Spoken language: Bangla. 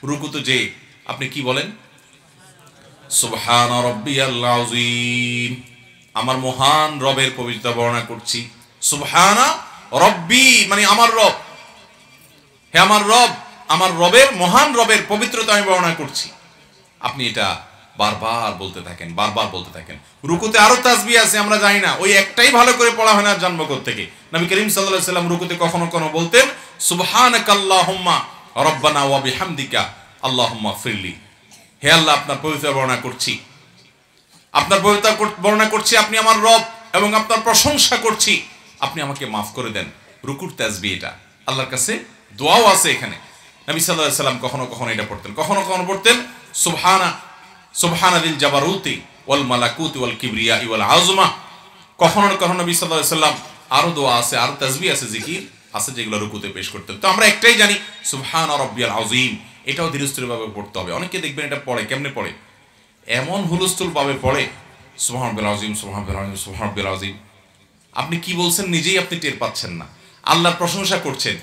রুকুতে যে আপনি কি বলেন? সুবহানা রাব্বিয়াল আযীম, আমার মহান রবের পবিত্রতা বর্ণনা করছি। সুবহানা রব্বি মানে আমার রব, হে আমার রব, আমার রবের মহান রবের পবিত্রতা আমি বর্ণনা করছি। আপনি এটা বারবার বলতে থাকেন, বারবার বলতে থাকেন। রুকুতে আরো তাসবিহ আছে, আমরা জানি না, ওই একটাই ভালো করে পড়া হয় না জন্ম থেকে। নবী করিম সাল্লাল্লাহু আলাইহি ওয়াসাল্লাম রুকুতে কখনো কখনো বলতেন সুবহানাকাল্লাহুম্মা রাব্বানা ওয়া বিহামদিকা আল্লাহুম্মা ফিরলি, হে আল্লাহ আপনার পবিত্রতা বর্ণনা করছি, আপনার পবিত্রতা বর্ণনা করছি, আপনি আমার রব এবং আপনার প্রশংসা করছি, আপনি আমাকে মাফ করে দেন। রুকুর তাসবিহ এটা, আল্লাহর কাছে দোয়াও আছে এখানে। নবী সাল্লাল্লাহু আলাইহি ওয়াসাল্লাম কখনো কখনো এটা পড়তেন, কখনো কখনো পড়তেন সুবহানাল জাবারুতি ওয়াল মালাকুতি ওয়াল কিবরিয়া ওয়াল আযমা। কখনো কখনো নবী সাল্লাল্লাহু আলাইহি ওয়াসাল্লাম আরো দোয়া আছে, আরো তাসবিহ আছে, জিকির আছে, যেগুলো রুকুতে পেশ করতেন। তো আমরা একটাই জানি সুবহানা রাব্বিয়াল আযীম, এটাও ধীরস্থির ভাবে পড়তে হবে। অনেকে দেখবেন এটা পড়ে, কেমনে পড়ে, এমন হুলস্থুল ভাবে পড়ে সুবহানাল আযীম সুবহানাল আযীম সুবহানাল আযীম। আপনি কি বলছেন নিজেই আপনি টের পাচ্ছেন না, আল্লাহর প্রশংসা করছেন।